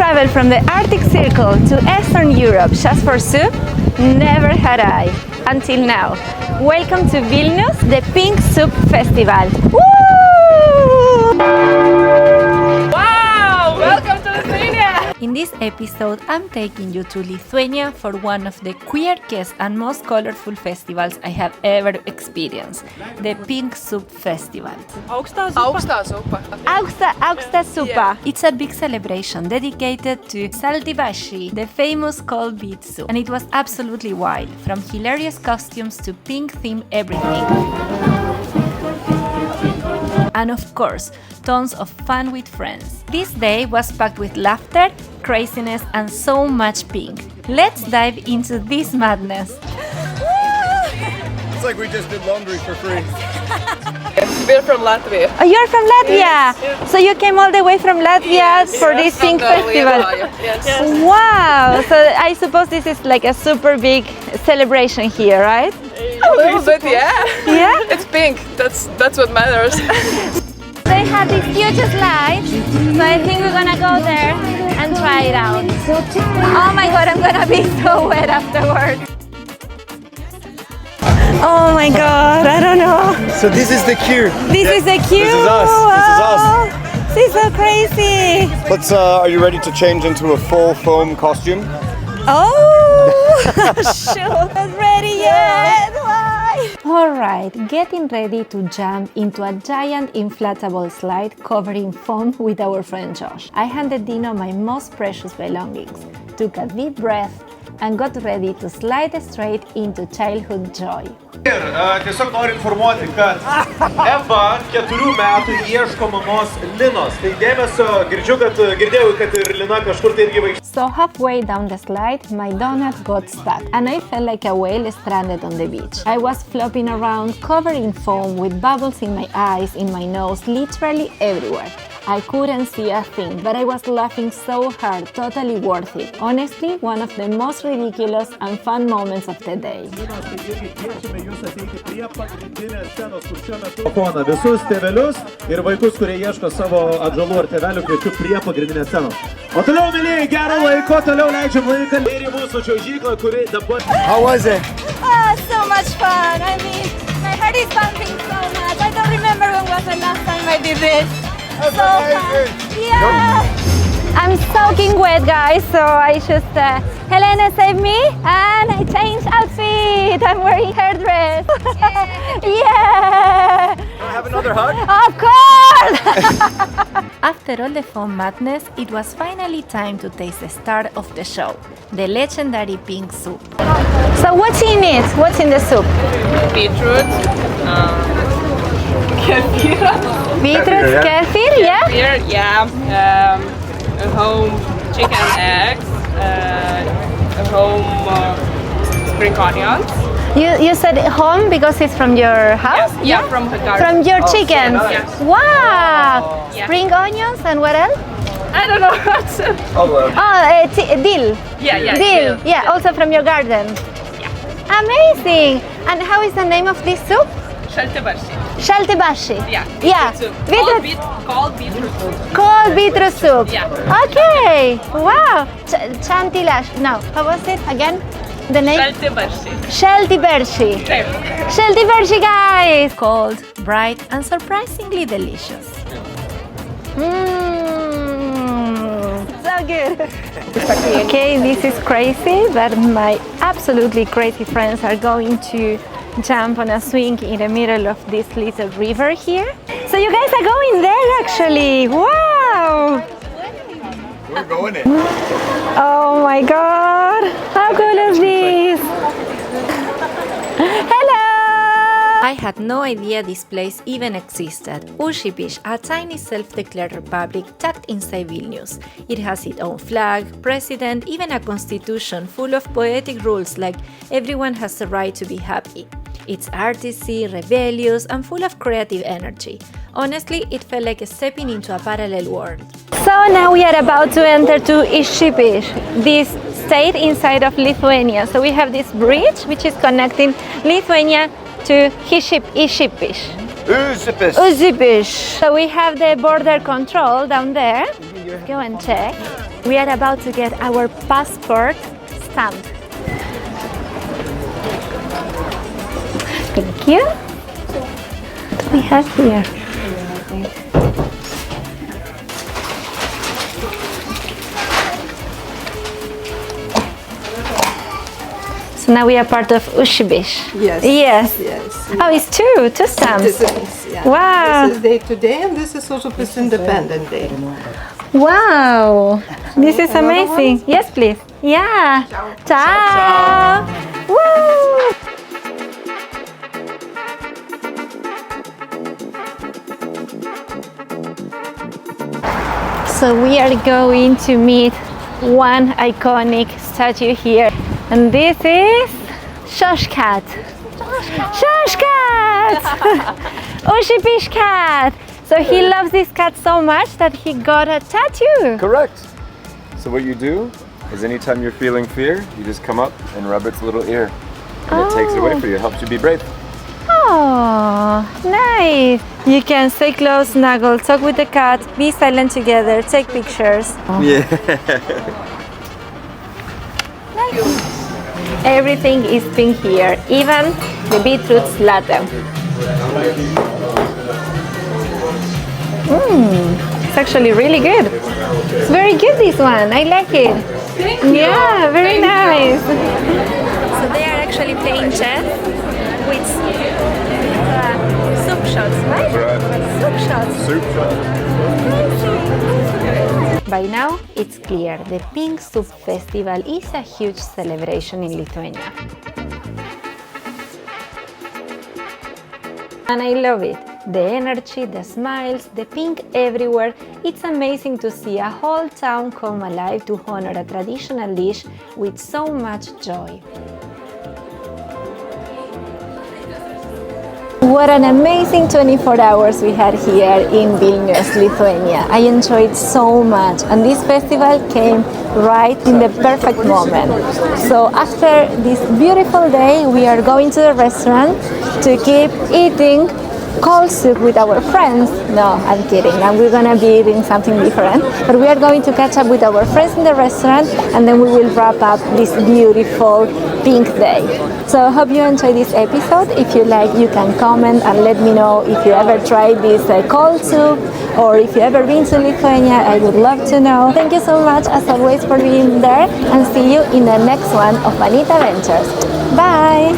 travel from the Arctic Circle to Eastern Europe just for soup? Never had I, until now. Welcome to Vilnius, the Pink Soup Festival. Woo! Wow! Welcome to Lithuania! In this episode, I'm taking you to Lithuania for one of the quirkiest and most colorful festivals I have ever experienced, the Pink Soup Festival. Augsta zupa. Augsta Supa. Yeah. It's a big celebration dedicated to šaltibarščiai, the famous cold beet soup. And it was absolutely wild, from hilarious costumes to pink-themed everything. And of course, tons of fun with friends. This day was packed with laughter, craziness, and so much pink. Let's dive into this madness. It's like we just did laundry for free. We're from Latvia. Oh, you're from Latvia! Yes. So you came all the way from Latvia for this pink festival. Yes. Wow! So I suppose this is like a super big celebration here, right? A little bit, yeah. Yeah? It's pink. That's what matters. They have this huge slide, so I think we're gonna go there and try it out. Oh my god, I'm gonna be so wet afterwards. Oh my god, I don't know. So this is the queue. This is the queue. This is us. Wow. This is so crazy. Let's. Are you ready to change into a full foam costume? Oh, shoot, not ready yet. Why? All right, getting ready to jump into a giant inflatable slide covered in foam with our friend Josh. I handed Dino my most precious belongings, took a deep breath, and got ready to slide straight into childhood joy. Ir tiesiog noriu informuoti, kad Eva 4 metų ieško mamos Linos. Tai dėmesio, girdėjau, kad ir Lina kažkur tai irgi vaikščia. So halfway down the slide, my donut got stuck and I felt like a whale stranded on the beach. I was flopping around, covered in foam, with bubbles in my eyes, in my nose, literally everywhere. I couldn't see a thing, but I was laughing so hard, totally worth it. Honestly, one of the most ridiculous and fun moments of the day. Visus tėvelius ir vaikus, kurie ieško savo atžalų ar tėvelių, kviečiu prie pagrindinės scenos. O toliau, mėlyje, gero laiko, toliau leidžiam laiką ir į mūsų čiuožyklą, kuri dabar... How was it? Oh, so much fun! I mean, my heart is pumping so much. I don't remember when was the last time I did this. That's so amazing. fun. Yeah! I'm soaking wet, guys, so I just... Helena saved me and I changed outfit. I'm wearing her dress. Yeah! Can I have another hug? Of course! After all the fun madness, it was finally time to taste the star of the show, the legendary pink soup. So what's in it? What's in the soup? Beetroot. Kefir. Beetroot, kefir, yeah? Kefir, yeah. Home chicken eggs. Home spring onions. You said home because it's from your house? Yeah, from the garden. From your chickens? Yes. Wow! Yeah. Spring onions and what else? I don't know what's it. Oh, dill. Yeah, Dill. dill. Yeah, also from your garden. Yeah. Amazing! And how is the name of this soup? Šaltibarščiai. Šaltibarščiai. Yeah. Yeah. Soup. Beetroot. Called beetroot soup. Cold beetroot soup. Yeah. Okay. Wow. Chantilash. No. How was it again? The name? Šaltibarščiai. Šaltibarščiai. Taip. Šaltibarščiai, guys. Cold, bright, and surprisingly delicious. So good. Okay, this is crazy, but my absolutely crazy friends are going to jump on a swing in the middle of this little river here. So you guys are going there actually. Wow! We're going in. Oh my god! How cool is this? Hello! I had no idea this place even existed. Ushipish, a tiny self-declared republic tucked inside Vilnius. It has its own flag, president, even a constitution full of poetic rules like everyone has the right to be happy. It's artsy, rebellious, and full of creative energy. Honestly, it felt like stepping into a parallel world. So now we are about to enter to Ishipish, this state inside of Lithuania. So we have this bridge which is connecting Lithuania to Ishipish. Uzupis. Uzupis. So we have the border control down there. Go and check. We are about to get our passport stamped. Thank you. What do we have here? So now we are part of Ishipish. Yes. Yes. Yes. Oh, it's two stamps. Citizens, yeah. Wow. This is day to day, and this is Uzupis Independent Day. Wow, this is amazing. Yes, please. Yeah. Ciao. Woo. So we are going to meet one iconic statue here, and this is Cat. Cat. Ushipish cat. So he loves this cat so much that he got a tattoo. Correct. So what you do is anytime you're feeling fear, you just come up and rub its little ear. And it takes it away for you. It helps you be brave. Oh, nice. You can stay close, snuggle, talk with the cat, be silent together, take pictures. Yeah. Everything is pink here, even the beetroot's latte. It's actually really good. It's very good, this one. I like it. Thank you. Yeah, very Thank nice. So they are actually playing chess with soup shots, right? Soup shots. Soup shot. By now, it's clear the Pink Soup Festival is a huge celebration in Lithuania. And I love it. The energy, the smiles, the pink everywhere. It's amazing to see a whole town come alive to honor a traditional dish with so much joy. What an amazing 24 hours we had here in Vilnius, Lithuania. I enjoyed so much, and this festival came right in the perfect moment. So after this beautiful day, we are going to the restaurant to keep eating cold soup with our friends. No, I'm kidding. And we're gonna be eating something different. But we are going to catch up with our friends in the restaurant, and then we will wrap up this beautiful pink day. So I hope you enjoyed this episode. If you like, you can comment and let me know if you ever tried this cold soup, or if you ever been to Lithuania. I would love to know. Thank you so much as always for being there, and see you in the next one of Manita Ventures. Bye!